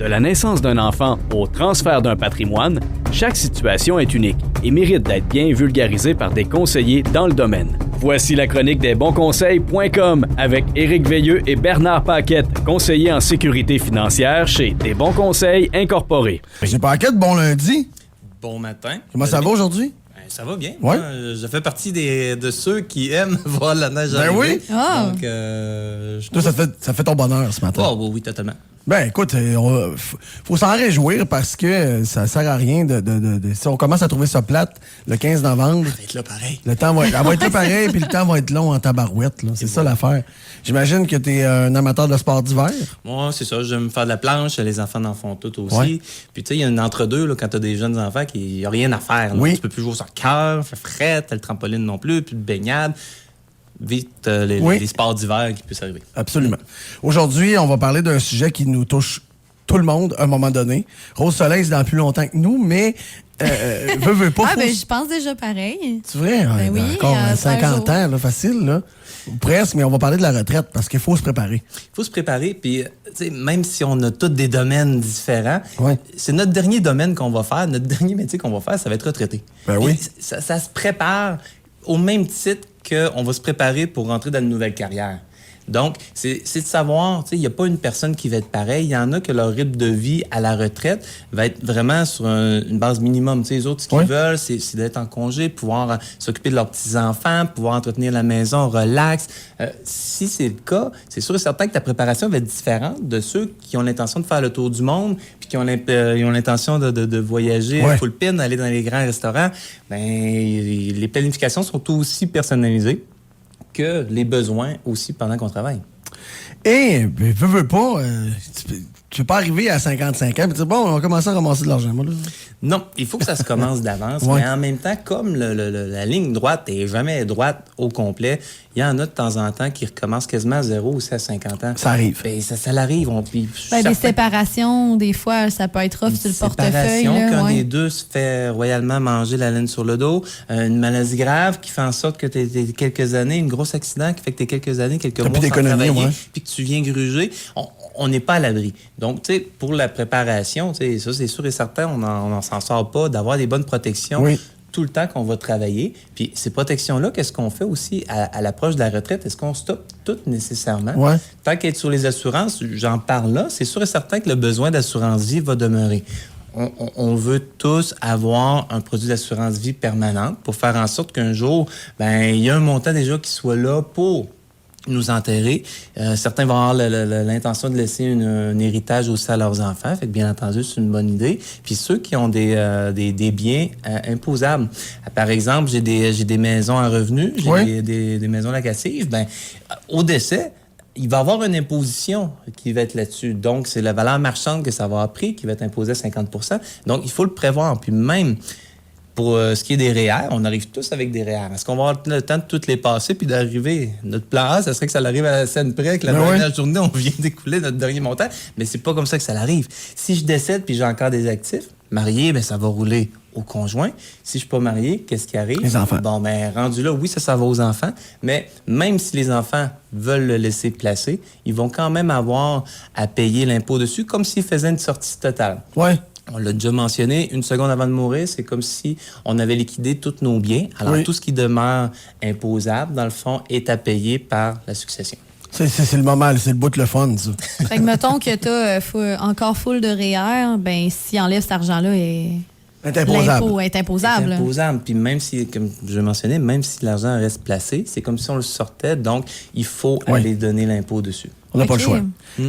De la naissance d'un enfant au transfert d'un patrimoine, chaque situation est unique et mérite d'être bien vulgarisée par des conseillers dans le domaine. Voici la chronique des bonsconseils.com avec Éric Veilleux et Bernard Paquette, conseillers en sécurité financière chez Des Bons Conseils Incorporés. J'ai Paquette, bon lundi. Bon matin. Comment ça va aujourd'hui? Ça va bien. Ouais. Moi, je fais partie de ceux qui aiment voir la neige arriver. Oui. Donc, Toi, ça fait ton bonheur ce matin. Oh, oui, totalement. Ben, écoute, faut s'en réjouir parce que ça sert à rien si on commence à trouver ça plate le 15 novembre. Ça va être là pareil. Le temps elle va être là pareil, puis le temps va être long en tabarouette. Là. C'est ça l'affaire. J'imagine que tu es un amateur de sport d'hiver. Moi, c'est ça. J'aime faire de la planche. Les enfants en font tout aussi. Ouais. Puis, tu sais, il y a un entre-deux là, quand tu as des jeunes enfants qui n'y a rien à faire. Là. Oui. Tu peux plus jouer au soccer, faire fret, t'as le trampoline non plus, plus de baignade. Vite, les sports d'hiver qui puissent arriver. Absolument. Aujourd'hui, on va parler d'un sujet qui nous touche tout le monde à un moment donné. Rose Soleil, c'est dans plus longtemps que nous, mais veut pas. Ben, je pense déjà pareil. C'est vrai? Ben oui, encore 50 jours. ans, là, facile, là. Presque, mais on va parler de la retraite parce qu'il faut se préparer. Il faut se préparer, puis même si on a tous des domaines différents, Ouais. c'est notre dernier domaine qu'on va faire, notre dernier métier qu'on va faire, ça va être retraité. Ben oui. Puis ça se prépare au même titre qu'on va se préparer pour rentrer dans une nouvelle carrière. Donc, c'est de savoir, il n'y a pas une personne qui va être pareille. Il y en a que leur rythme de vie à la retraite va être vraiment sur une base minimum. Les autres, ce qu'ils veulent, c'est d'être en congé, pouvoir s'occuper de leurs petits-enfants, pouvoir entretenir la maison, relax. Si c'est le cas, c'est sûr et certain que ta préparation va être différente de ceux qui ont l'intention de faire le tour du monde puis qui ont l'intention de voyager full pin, d'aller dans les grands restaurants. Ben, les planifications sont aussi personnalisées que les besoins aussi pendant qu'on travaille. Et, veux pas, tu peux pas arriver à 55 ans et dire, bon, on va commencer à ramasser de l'argent, moi, là. Non, il faut que ça se commence d'avance, mais en même temps, comme la ligne droite n'est jamais droite au complet, il y en a de temps en temps qui recommencent quasiment à zéro aussi à 50 ans. Ça arrive. Ben, ça l'arrive. Des séparations, des fois, ça peut être rough sur le portefeuille. Qu'un des deux se fait royalement manger la laine sur le dos, une maladie grave qui fait en sorte que tu es quelques années, un gros accident qui fait que tu es quelques années, quelques mois sans travailler, puis que tu viens gruger. On n'est pas à l'abri. Donc, tu sais, pour la préparation, ça, c'est sûr et certain, on n'en s'en sort pas, d'avoir des bonnes protections tout le temps qu'on va travailler. Puis ces protections-là, qu'est-ce qu'on fait aussi à l'approche de la retraite? Est-ce qu'on stoppe tout nécessairement? Tant qu'être sur les assurances, j'en parle là, c'est sûr et certain que le besoin d'assurance-vie va demeurer. On veut tous avoir un produit d'assurance-vie permanente pour faire en sorte qu'un jour, il y a un montant déjà qui soit là pour nous enterrer. Certains vont avoir l'intention de laisser un héritage aussi à leurs enfants. Fait que bien entendu, c'est une bonne idée. Puis ceux qui ont des biens imposables. Par exemple, j'ai des maisons à revenus, j'ai des maisons locatives. Au décès, il va y avoir une imposition qui va être là-dessus. Donc, c'est la valeur marchande que ça va avoir pris qui va être imposée à 50 %. Donc, il faut le prévoir. Puis même pour ce qui est des REER, on arrive tous avec des REER. Est-ce qu'on va avoir le temps de toutes les passer puis d'arriver? Notre plan A, ça serait que ça arrive à la scène près, que la dernière journée, on vient d'écouler notre dernier montant. Mais c'est pas comme ça que ça arrive. Si je décède puis j'ai encore des actifs, marié, ça va rouler au conjoint. Si je suis pas marié, qu'est-ce qui arrive? Les enfants. Bon, rendu là, oui, ça va aux enfants. Mais même si les enfants veulent le laisser placer, ils vont quand même avoir à payer l'impôt dessus comme s'ils faisaient une sortie totale. On l'a déjà mentionné, une seconde avant de mourir, c'est comme si on avait liquidé tous nos biens. Alors, tout ce qui demeure imposable, dans le fond, est à payer par la succession. C'est le moment, c'est le bout de le fun, ça. Fait que mettons que t'as encore full de REER, s'il enlève cet argent-là, l'impôt est imposable. C'est imposable. Puis même si, comme je mentionnais, même si l'argent reste placé, c'est comme si on le sortait, donc il faut aller donner l'impôt dessus. On n'a pas le choix.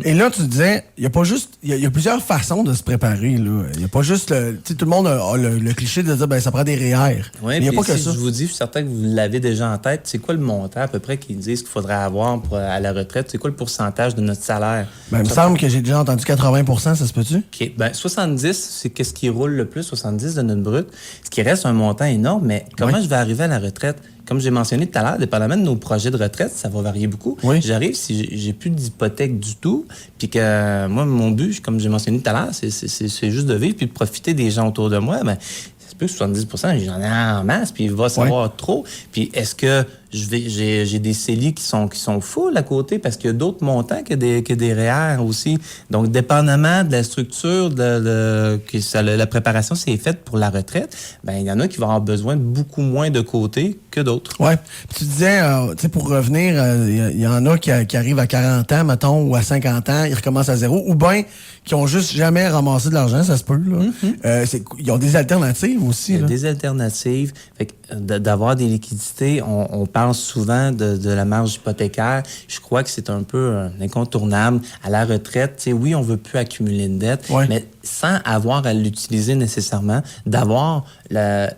Et là, tu disais, il y a pas juste. Il y a plusieurs façons de se préparer, là. Il n'y a pas juste. Tout le monde a le cliché de dire, ça prend des REER. Oui, il n'y a pas que ça. Je vous dis, je suis certain que vous l'avez déjà en tête. C'est quoi le montant, à peu près, qu'ils disent qu'il faudrait avoir à la retraite? C'est quoi le pourcentage de notre salaire? Il me semble que j'ai déjà entendu 80 %, ça se peut-tu? OK. 70, c'est qu'est-ce qui roule le plus, 70 de notre brut. Ce qui reste un montant énorme, mais comment je vais arriver à la retraite? Comme j'ai mentionné tout à l'heure, dépendamment de nos projets de retraite, ça va varier beaucoup. J'arrive si j'ai plus d'hypothèque du tout, puis que moi, mon but, comme j'ai mentionné tout à l'heure, c'est juste de vivre puis de profiter des gens autour de moi. Ça se peut que 70 % j'en ai en masse, puis il va savoir trop. Puis est-ce que j'ai des CELI qui sont full à côté parce qu'il y a d'autres montants que des REER aussi. Donc, dépendamment de la structure la préparation s'est faite pour la retraite, ben il y en a qui vont avoir besoin de beaucoup moins de côté que d'autres. Ouais. Puis tu disais, tu sais, pour revenir, il y en a qui arrivent à 40 ans, mettons, ou à 50 ans, ils recommencent à zéro, ou bien qui ont juste jamais ramassé de l'argent, ça se peut, là. Ils ont des alternatives aussi. Il y a des alternatives. Fait que d'avoir des liquidités, on parle souvent de la marge hypothécaire. Je crois que c'est un peu incontournable. À la retraite, tu sais, oui, on veut plus accumuler une dette, mais sans avoir à l'utiliser nécessairement, d'avoir la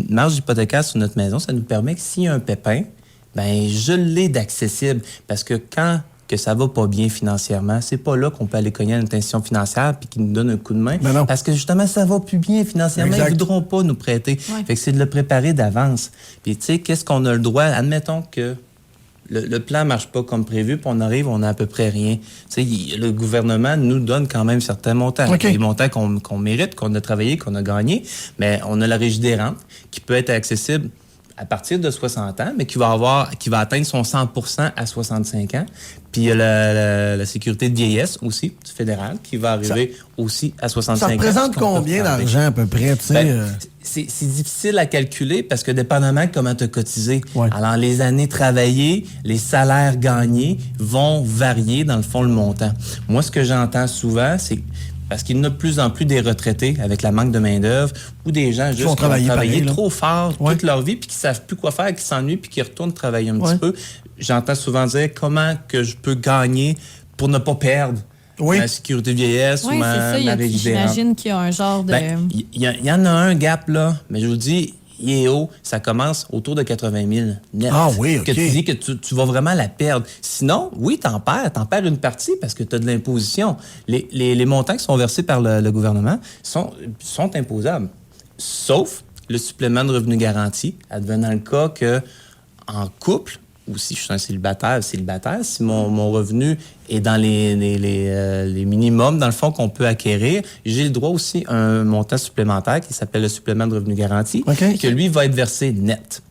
marge hypothécaire sur notre maison, ça nous permet que s'il y a un pépin, ben je l'ai d'accessible. Parce que quand que ça va pas bien financièrement, c'est pas là qu'on peut aller cogner à une institution financière puis qu'ils nous donne un coup de main. Parce que justement, ça va plus bien financièrement. Exact. Ils voudront pas nous prêter. Ouais. Fait que c'est de le préparer d'avance. Puis tu sais, qu'est-ce qu'on a le droit? Admettons que le plan marche pas comme prévu, puis on arrive, on a à peu près rien. Tu sais, le gouvernement nous donne quand même certains montants. Okay. Des montants qu'on mérite, qu'on a travaillé, qu'on a gagné, mais on a la Régie des rentes qui peut être accessible à partir de 60 ans, mais qui va atteindre son 100% à 65 ans. Puis il y a la sécurité de vieillesse aussi, du fédéral, qui va arriver aussi à 65 ans. Ça représente combien d'argent à peu près, tu sais? C'est difficile à calculer parce que dépendamment de comment tu as cotisé. Ouais. Alors, les années travaillées, les salaires gagnés vont varier, dans le fond, le montant. Moi, ce que j'entends souvent, c'est parce qu'il y en a de plus en plus des retraités avec la manque de main-d'œuvre ou des gens juste qui ont travaillé trop fort toute leur vie puis qui savent plus quoi faire, qui s'ennuient puis qui retournent travailler un petit peu. J'entends souvent dire comment que je peux gagner pour ne pas perdre ma sécurité de vieillesse ou ma régie des rentes. J'imagine qu'il y a un genre de... Il y en a un gap, là, mais je vous dis... Il est haut, ça commence autour de 80 000 net. Ah oui, OK. Que tu dis que tu vas vraiment la perdre. Sinon, oui, t'en perds une partie parce que tu as de l'imposition. Les montants qui sont versés par le gouvernement sont imposables. Sauf le supplément de revenu garanti, advenant le cas que en couple, ou si je suis un célibataire, si mon revenu est dans les minimums, dans le fond, qu'on peut acquérir, j'ai le droit aussi à un montant supplémentaire qui s'appelle le supplément de revenu garanti, que lui va être versé net.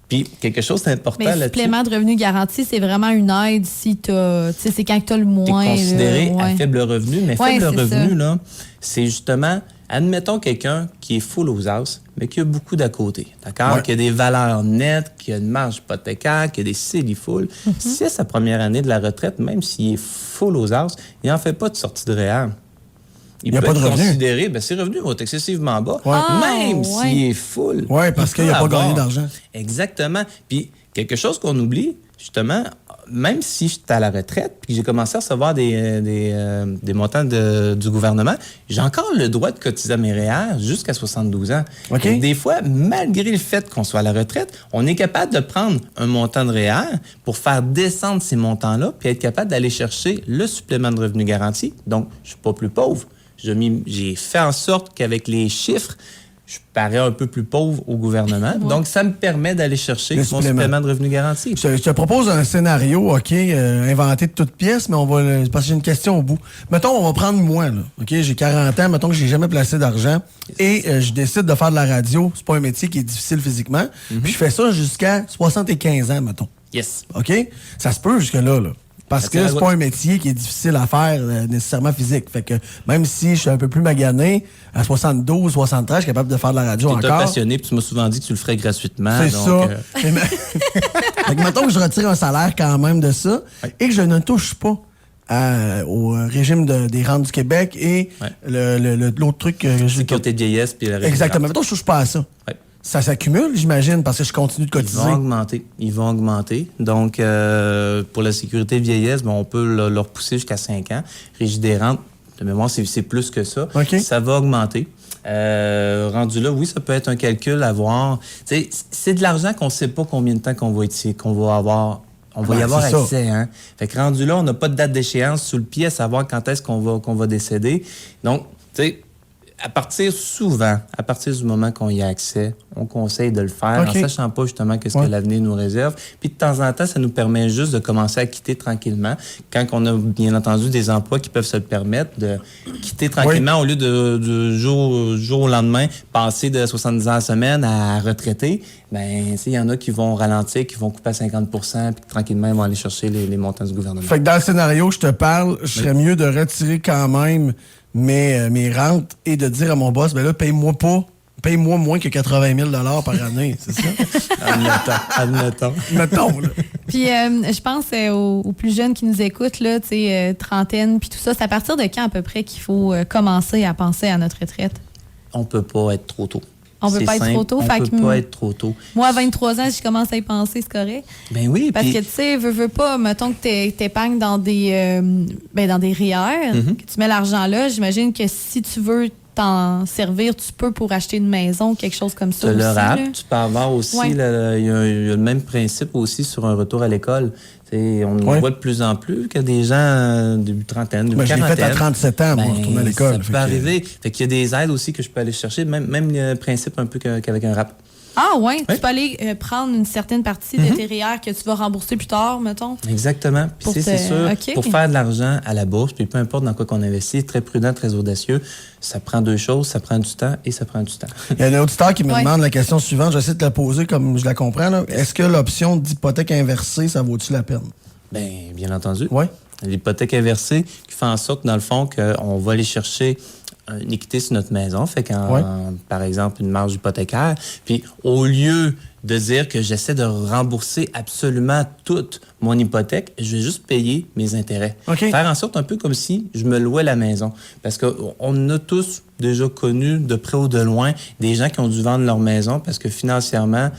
Puis, quelque chose d'important là-dessus. Le supplément de revenu garanti, c'est vraiment une aide si tu as... Tu sais, c'est quand tu as le moins... Tu es considéré à faible revenu, mais faible revenu, là, c'est justement... Admettons quelqu'un qui est full aux as, mais qui a beaucoup d'à côté, d'accord? Qui a des valeurs nettes, qui a une marge hypothécaire, qui a des CELI full. Si c'est sa première année de la retraite, même s'il est full aux as, il n'en fait pas de sortie de REER. Il peut être considéré, ses revenus vont être excessivement bas, même s'il est full. Oui, parce qu'il n'a pas gagné d'argent. Exactement. Puis, quelque chose qu'on oublie, justement, même si j'étais à la retraite puis que j'ai commencé à recevoir des montants du gouvernement, j'ai encore le droit de cotiser à mes REER jusqu'à 72 ans. Okay. Des fois, malgré le fait qu'on soit à la retraite, on est capable de prendre un montant de REER pour faire descendre ces montants-là puis être capable d'aller chercher le supplément de revenu garanti. Donc, je suis pas plus pauvre. J'ai fait en sorte qu'avec les chiffres, je parais un peu plus pauvre au gouvernement. Donc, ça me permet d'aller chercher mon supplément de revenu garanti. Je te propose un scénario, OK, inventé de toutes pièces, mais parce que j'ai une question au bout. Mettons, on va prendre moi, là. OK, j'ai 40 ans, mettons que j'ai jamais placé d'argent et je décide de faire de la radio. C'est pas un métier qui est difficile physiquement. Puis je fais ça jusqu'à 75 ans, mettons. Yes. OK? Ça se peut jusque-là, là. Parce que c'est pas un métier qui est difficile à faire nécessairement physique. Fait que même si je suis un peu plus magané, à 72, 73, je suis capable de faire de la radio encore. Tu es passionné puis tu m'as souvent dit que tu le ferais gratuitement. C'est donc, ça. Fait que mettons que je retire un salaire quand même de ça et que je ne touche pas au régime des rentes du Québec et l'autre truc... Sécurité de vieillesse puis la régie. Exactement. Mettons que je touche pas à ça. Ouais. Ça s'accumule, j'imagine, parce que je continue de cotiser. Ils vont augmenter. Donc, pour la sécurité de vieillesse, on peut le repousser jusqu'à 5 ans. Régie des rentes, de mémoire, c'est plus que ça. Okay. Ça va augmenter. Rendu là, oui, ça peut être un calcul à voir. T'sais, c'est de l'argent qu'on ne sait pas combien de temps qu'on va avoir. On va y avoir accès. Hein? Fait que rendu là, on n'a pas de date d'échéance sous le pied à savoir quand est-ce qu'on va décéder. Donc, tu sais, À partir du moment qu'on y a accès, on conseille de le faire en sachant pas justement qu'est-ce que l'avenir nous réserve. Puis de temps en temps, ça nous permet juste de commencer à quitter tranquillement. Quand on a bien entendu des emplois qui peuvent se le permettre, de quitter tranquillement au lieu de jour au lendemain, passer de 70 ans à la semaine à retraiter. Ben, il y en a qui vont ralentir, qui vont couper à 50 % puis tranquillement, ils vont aller chercher les montants du gouvernement. Fait que dans le scénario, je te parle, je serais mieux de retirer quand même mes rentes et de dire à mon boss, ben là, paye-moi moins que 80 000 $ par année, c'est ça? Admettons. Mettons, là. Puis, je pense aux plus jeunes qui nous écoutent, là, tu sais, trentaine, puis tout ça, c'est à partir de quand à peu près qu'il faut commencer à penser à notre retraite? On peut pas être trop tôt. On peut pas être trop tôt. On peut pas être trop tôt. Moi, à 23 ans, si je commence à y penser, c'est correct. Ben oui. Parce que, tu sais, veux pas, mettons que t'épargnes dans des REER, que tu mets l'argent là, j'imagine que si tu veux t'en servir, tu peux pour acheter une maison, quelque chose comme ça. Tu le RAP, tu peux avoir aussi, il y a le même principe aussi sur un retour à l'école. On voit de plus en plus qu'il y a des gens début trentaine, début quarantaine. Je l'ai fait à 37 ans, moi, retourner à l'école. Ça peut arriver. Fait qu'il y a des aides aussi que je peux aller chercher, même le principe un peu qu'avec un RAP. Ah ouais, tu peux aller prendre une certaine partie de tes REER que tu vas rembourser plus tard, mettons. Exactement. Puis c'est sûr, pour faire de l'argent à la bourse, puis peu importe dans quoi qu'on investit, très prudent, très audacieux, ça prend deux choses, ça prend du temps et ça prend du temps. Il y a un auditeur qui me demande la question suivante, j'essaie de la poser comme je la comprends. Là. Est-ce que l'option d'hypothèque inversée, ça vaut-tu la peine? Bien entendu. Oui. L'hypothèque inversée qui fait en sorte, dans le fond, qu'on va aller chercher une équité sur notre maison, fait par exemple, une marge hypothécaire. Puis, au lieu de dire que j'essaie de rembourser absolument toute mon hypothèque, je vais juste payer mes intérêts. Faire en sorte un peu comme si je me louais la maison. Parce qu'on a tous déjà connu, de près ou de loin, des gens qui ont dû vendre leur maison parce que financièrement,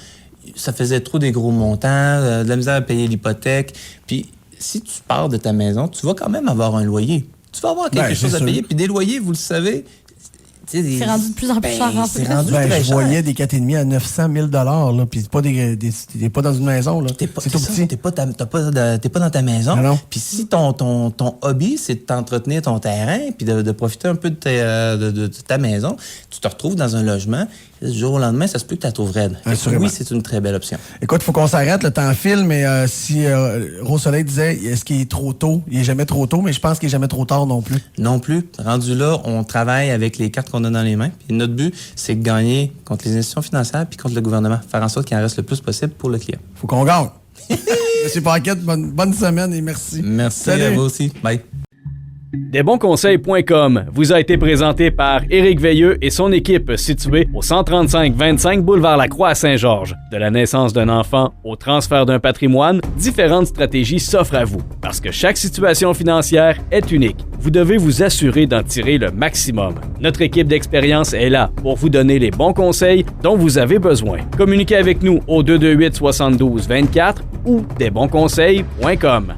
ça faisait trop des gros montants, de la misère à payer l'hypothèque. Puis, si tu pars de ta maison, tu vas quand même avoir un loyer. Tu vas avoir quelque chose à payer. Puis des loyers, vous le savez... C'est rendu de plus en plus cher. Je voyais des 4,5 à 900 000 $, puis t'es pas dans une maison. Là. C'est tout petit. T'es pas dans ta maison. Puis si ton hobby, c'est de t'entretenir ton terrain puis de profiter un peu de ta maison, tu te retrouves dans un logement, du jour au lendemain, ça se peut que tu la trouves raide. Oui, c'est une très belle option. Écoute, il faut qu'on s'arrête, le temps file, mais si Rose Soleil disait, est-ce qu'il est trop tôt? Il est jamais trop tôt, mais je pense qu'il est jamais trop tard non plus. Non plus. Rendu là, on travaille avec les cartes qu'on a dans les mains. Puis notre but, c'est de gagner contre les institutions financières puis contre le gouvernement. Faire en sorte qu'il en reste le plus possible pour le client. Faut qu'on gagne. Monsieur Paquette, bonne semaine et merci. Merci. Salut. À vous aussi. Bye. Desbonsconseils.com vous a été présenté par Éric Veilleux et son équipe située au 135-25 boulevard Lacroix à Saint-Georges. De la naissance d'un enfant au transfert d'un patrimoine, différentes stratégies s'offrent à vous. Parce que chaque situation financière est unique, vous devez vous assurer d'en tirer le maximum. Notre équipe d'expérience est là pour vous donner les bons conseils dont vous avez besoin. Communiquez avec nous au 228-72-24 ou desbonsconseils.com.